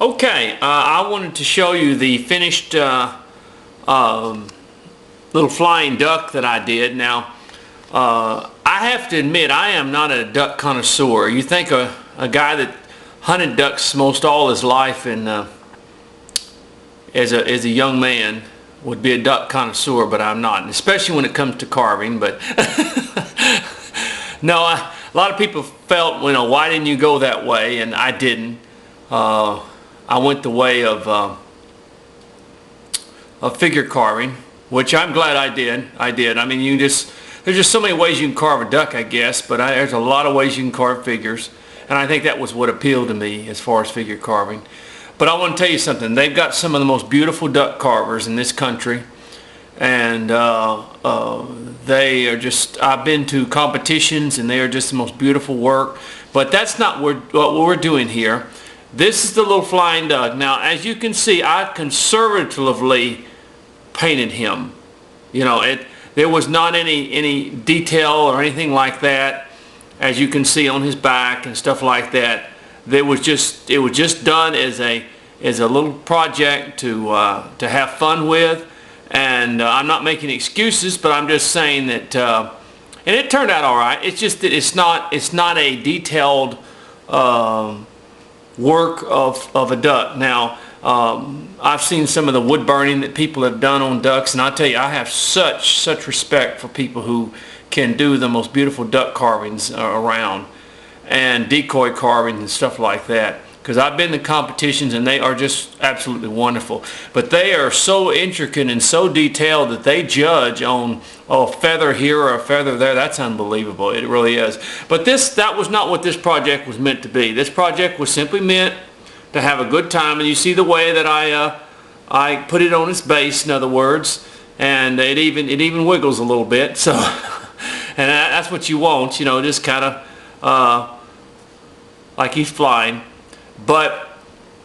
Okay, I wanted to show you the finished little flying duck that I did. Now, I have to admit, I am not a duck connoisseur. You think a guy that hunted ducks most all his life and as a young man would be a duck connoisseur, but I'm not, especially when it comes to carving. But no, a lot of people felt, why didn't you go that way? And I didn't. I went the way of figure carving, which I'm glad I did. I mean, there's just so many ways you can carve a duck, I guess, but there's a lot of ways you can carve figures, and I think that was what appealed to me as far as figure carving. But I want to tell you something. They've got some of the most beautiful duck carvers in this country, and they are just, I've been to competitions and they are just the most beautiful work. But that's not what we're doing here. This is the little flying duck. Now, as you can see, I conservatively painted him. There was not any detail or anything like that, as you can see on his back and stuff like that. It was just done as a little project to have fun with, and I'm not making excuses, but I'm just saying that, and it turned out all right. It's just that it's not a detailed work of a duck. Now, I've seen some of the wood burning that people have done on ducks, and I'll tell you, I have such respect for people who can do the most beautiful duck carvings around, and decoy carvings and stuff like that, because I've been to competitions and they are just absolutely wonderful. But they are so intricate and so detailed that they judge on a feather here or a feather there. That's unbelievable. It really is. But that was not what this project was meant to be. This project was simply meant to have a good time, and you see the way that I put it on its base, in other words, and it even wiggles a little bit. So, and that's what you want, just kind of like he's flying. But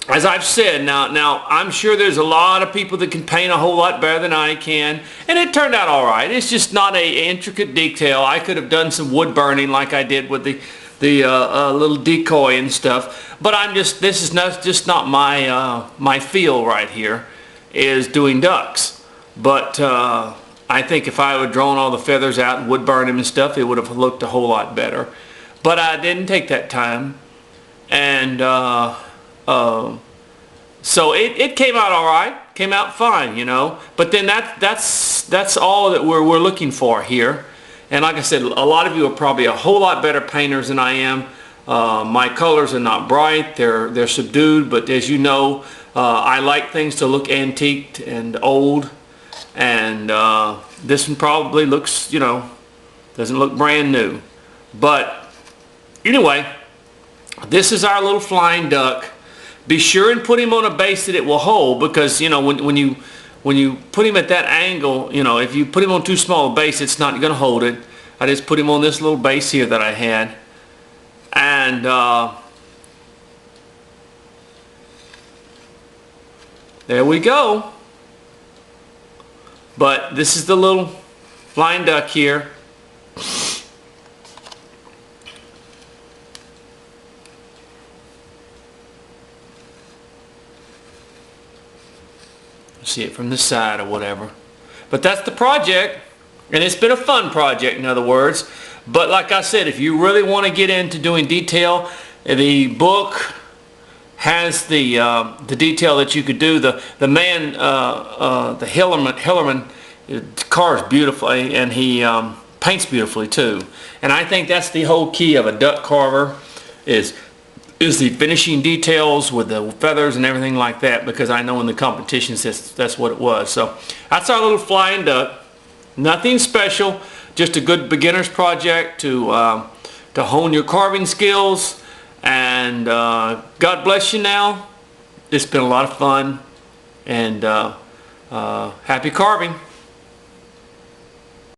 as I've said, now I'm sure there's a lot of people that can paint a whole lot better than I can, and it turned out all right. It's just not an intricate detail. I could have done some wood burning like I did with the little decoy and stuff. But this is just not my feel right here, is doing ducks. But I think if I would drawn all the feathers out and wood burn them and stuff, it would have looked a whole lot better. But I didn't take that time, and so it came out all right, came out fine, But then that's all that we're looking for here. And like I said, a lot of you are probably a whole lot better painters than I am. My colors are not bright; they're subdued. But as you know, I like things to look antiqued and old. And this one probably looks, doesn't look brand new. But anyway, this is our little flying duck. Be sure and put him on a base that it will hold, because when you put him at that angle, if you put him on too small a base, it's not going to hold it. I just put him on this little base here that I had, and there we go. But this is the little flying duck here. See it from the side or whatever. But that's the project, and it's been a fun project, in other words. But like I said, if you really want to get into doing detail, the book has the detail that you could do. The Hillerman carves beautifully, and he paints beautifully too. And I think that's the whole key of a duck carver, is the finishing details with the feathers and everything like that, because I know in the competitions that's what it was. So that's our little flying duck. Nothing special, just a good beginner's project to hone your carving skills. And God bless you now. It's been a lot of fun, and happy carving.